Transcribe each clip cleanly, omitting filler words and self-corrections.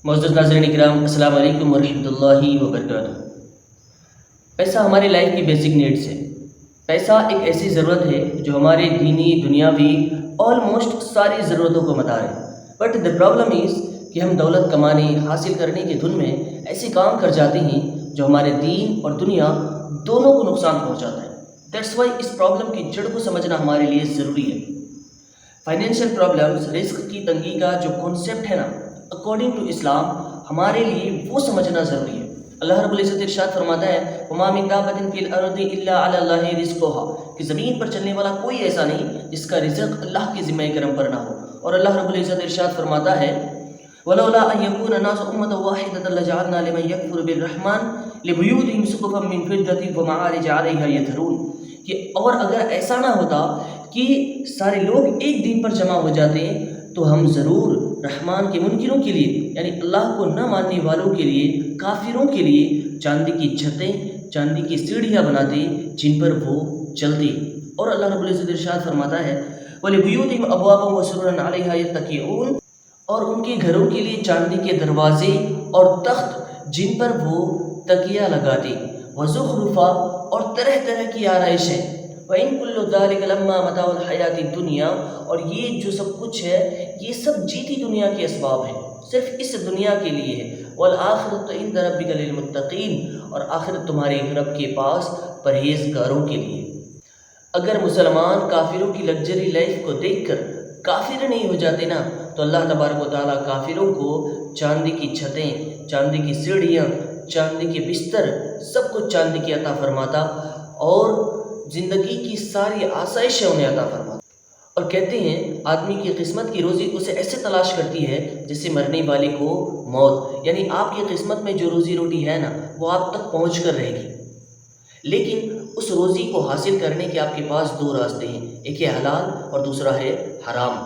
معزز ناظرین اکرام، السلام علیکم ورحمۃ اللہ وبرکاتہ۔ پیسہ ہماری لائف کی بیسک نیڈس ہے۔ پیسہ ایک ایسی ضرورت ہے جو ہمارے دینی دنیاوی آلموسٹ ساری ضرورتوں کو مدار ہے۔ بٹ دا پرابلم از کہ ہم دولت کمانے حاصل کرنے کے دھن میں ایسے کام کر جاتے ہیں جو ہمارے دین اور دنیا دونوں کو نقصان پہنچاتا ہے۔ دیٹس وائی اس پرابلم کی جڑ کو سمجھنا ہمارے لیے ضروری ہے۔ فائنینشیل پرابلمس، رزق کی تنگی کا جو کانسیپٹ ہے نا، اکارڈنگ ٹو اسلام ہمارے لیے وہ سمجھنا ضروری ہے۔ اللہ رب العزت ارشاد فرماتا ہے وَمَا مِن دَابَّةٍ فِي الْأَرْضِ إِلَّا عَلَى اللَّهِ رِزْقُهَا، کہ زمین پر چلنے والا کوئی ایسا نہیں جس کا رزق اللہ کے ذمہ کرم پر نہ ہو۔ اور اللہ رب العزت ارشاد فرماتا ہے وَلَوْلَا أَن يَكُونَ النَّاسُ أُمَّةً وَاحِدَةً لَجَعَلْنَا لِمَن يَكْفُرُ بِالرَّحْمَنِ لِبُيُوتِهِمْ سُقُفًا مِّن فِضَّةٍ وَمَعَارِجَ عَلَيْهَا يَظْهَرُونَ، کہ اور اگر ایسا نہ ہوتا کہ سارے لوگ ایک دین پر جمع ہو جاتے تو ہم ضرور رحمان کے منکروں کے لیے، یعنی اللہ کو نہ ماننے والوں کے لیے، کافروں کے لیے چاندی کی چھتیں، چاندی کی سیڑھیاں بناتے جن پر وہ چلتے۔ اور اللہ رب العزت ارشاد فرماتا ہے وَلِبُيُوتِهِمْ أَبْوَابًا وَسُرُرًا عَلَيْهَا يَتَّكِئُونَ، اور ان کے گھروں کے لیے چاندی کے دروازے اور تخت جن پر وہ تکیہ لگاتے، وَزُخْرُفًا، اور طرح طرح کی آرائشیں، وَإِن كُلُّ ذَلِكَ لَمَّا مَتَاعُ الْحَيَاةِ الدُّنْيَا، اور یہ جو سب کچھ ہے یہ سب جیتی دنیا کے اسباب ہیں، صرف اس دنیا کے لیے ہے۔ وَالْآخِرَةُ عِندَ رَبِّكَ لِلْمُتَّقِينَ، اور آخرت تمہارے رب کے پاس پرہیزگاروں کے لیے۔ اگر مسلمان کافروں کی لگژری لائف کو دیکھ کر کافر نہیں ہو جاتے نا، تو اللہ تبارک و تعالیٰ کافروں کو چاندی کی چھتیں، چاندی کی سیڑھیاں، چاندی کے بستر، سب کچھ چاندی کی عطا فرماتا اور زندگی کی ساری آسائشیں انہیں عطا فرماتا۔ اور کہتے ہیں آدمی کی قسمت کی روزی اسے ایسے تلاش کرتی ہے جیسے مرنے والے کو موت، یعنی آپ کی قسمت میں جو روزی روٹی ہے نا وہ آپ تک پہنچ کر رہے گی، لیکن اس روزی کو حاصل کرنے کے آپ کے پاس دو راستے ہیں، ایک ہے حلال اور دوسرا ہے حرام۔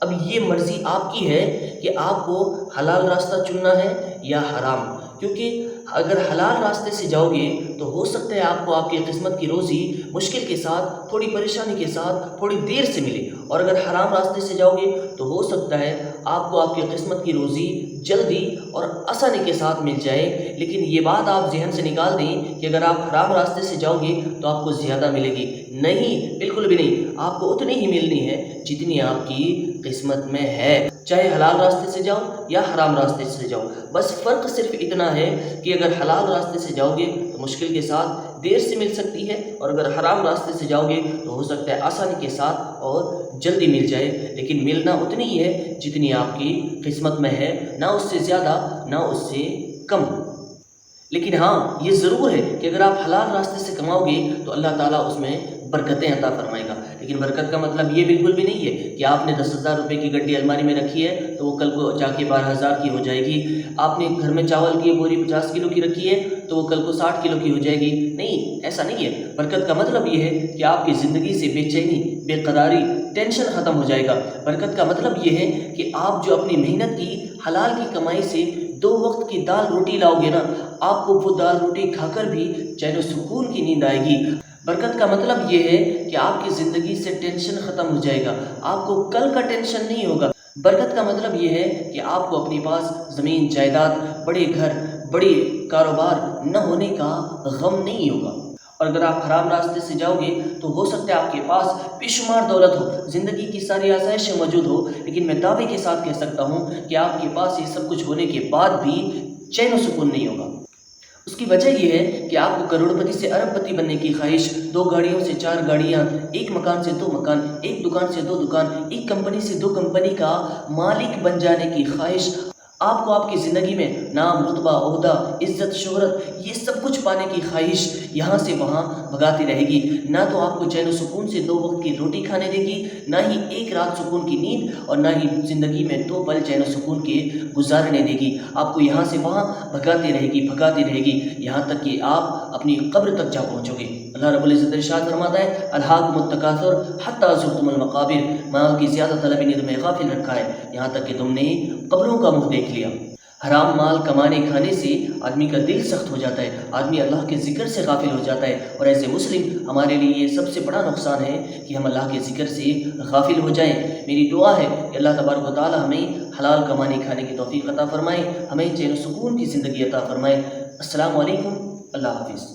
اب یہ مرضی آپ کی ہے کہ آپ کو حلال راستہ چننا ہے یا حرام، کیونکہ اگر حلال راستے سے جاؤ گے تو ہو سکتا ہے آپ کو آپ کی قسمت کی روزی مشکل کے ساتھ، تھوڑی پریشانی کے ساتھ، تھوڑی دیر سے ملے، اور اگر حرام راستے سے جاؤ گے تو ہو سکتا ہے آپ کو آپ کی قسمت کی روزی جلدی اور آسانی کے ساتھ مل جائے۔ لیکن یہ بات آپ ذہن سے نکال دیں کہ اگر آپ حرام راستے سے جاؤ گے تو آپ کو زیادہ ملے گی، نہیں، بالکل بھی نہیں، آپ کو اتنی ہی ملنی ہے جتنی آپ کی قسمت میں ہے، چاہے حلال راستے سے جاؤ یا حرام راستے سے جاؤ۔ بس فرق صرف اتنا ہے کہ اگر حلال راستے سے جاؤ گے تو مشکل کے ساتھ دیر سے مل سکتی ہے، اور اگر حرام راستے سے جاؤ گے تو ہو سکتا ہے آسانی کے ساتھ اور جلدی مل جائے، لیکن ملنا اتنی ہی ہے جتنی آپ کی قسمت میں ہے، نہ اس سے زیادہ نہ اس سے کم۔ لیکن ہاں یہ ضرور ہے کہ اگر آپ حلال راستے سے کماؤ گے تو اللہ تعالیٰ اس میں برکتیں عطا فرمائے گا، لیکن برکت کا مطلب یہ بالکل بھی نہیں ہے کہ آپ نے 10,000 روپے کی گڈی الماری میں رکھی ہے تو وہ کل کو جا کے 12,000 کی ہو جائے گی۔ آپ نے گھر میں چاول کی بوری 50 کلو کی رکھی ہے تو وہ کل کو 60 کلو کی ہو جائے گی، نہیں، ایسا نہیں ہے۔ برکت کا مطلب یہ ہے کہ آپ کی زندگی سے بے چینی، بے قراری، ٹینشن ختم ہو جائے گا۔ برکت کا مطلب یہ ہے کہ آپ جو اپنی محنت کی حلال کی کمائی سے 2 وقت کی دال روٹی لاؤ گے نا، آپ کو وہ دال روٹی کھا کر بھی چین و سکون کی نیند آئے گی۔ برکت کا مطلب یہ ہے کہ آپ کی زندگی سے ٹینشن ختم ہو جائے گا، آپ کو کل کا ٹینشن نہیں ہوگا۔ برکت کا مطلب یہ ہے کہ آپ کو اپنے پاس زمین جائیداد، بڑے گھر، بڑے کاروبار نہ ہونے کا غم نہیں ہوگا۔ اور اگر آپ حرام راستے سے جاؤ گے تو ہو سکتا ہے آپ کے پاس بے شمار دولت ہو، زندگی کی ساری آسائشیں موجود ہو، لیکن میں دعوے کے ساتھ کہہ سکتا ہوں کہ آپ کے پاس یہ سب کچھ ہونے کے بعد بھی چین و سکون نہیں ہوگا۔ اس کی وجہ یہ ہے کہ آپ کو کروڑ پتی سے ارب پتی بننے کی خواہش، 2 گاڑیوں سے 4 گاڑیاں، 1 مکان سے 2 مکان، 1 دکان سے 2 دکان، 1 کمپنی سے 2 کمپنی کا مالک بن جانے کی خواہش، آپ کو آپ کی زندگی میں نام، رتبہ، عہدہ، عزت، شہرت، یہ سب کچھ پانے کی خواہش یہاں سے وہاں بھگاتی رہے گی، نہ تو آپ کو چین و سکون سے 2 وقت کی روٹی کھانے دے گی، نہ ہی 1 رات سکون کی نیند، اور نہ ہی زندگی میں 2 پل چین و سکون کے گزارنے دے گی۔ آپ کو یہاں سے وہاں بھگاتی رہے گی یہاں تک کہ آپ اپنی قبر تک جا پہنچو گے۔ اللہ رب العزت ارشاد فرماتا ہے الہاکم التکاثر حتی زرتم المقابر، مال کی زیادہ طلبی نے تمہیں غافل رکھا ہے یہاں تک کہ تم نے قبروں کا منہ دیکھ لیا۔ حرام مال کمانے کھانے سے آدمی کا دل سخت ہو جاتا ہے، آدمی اللہ کے ذکر سے غافل ہو جاتا ہے، اور ایسے مسلم ہمارے لیے یہ سب سے بڑا نقصان ہے کہ ہم اللہ کے ذکر سے غافل ہو جائیں۔ میری دعا ہے کہ اللہ تبارک و تعالی ہمیں حلال کمانے کھانے کی توفیق عطا فرمائے، ہمیں چین و سکون کی زندگی عطا فرمائے۔ السلام علیکم، اللہ حافظ۔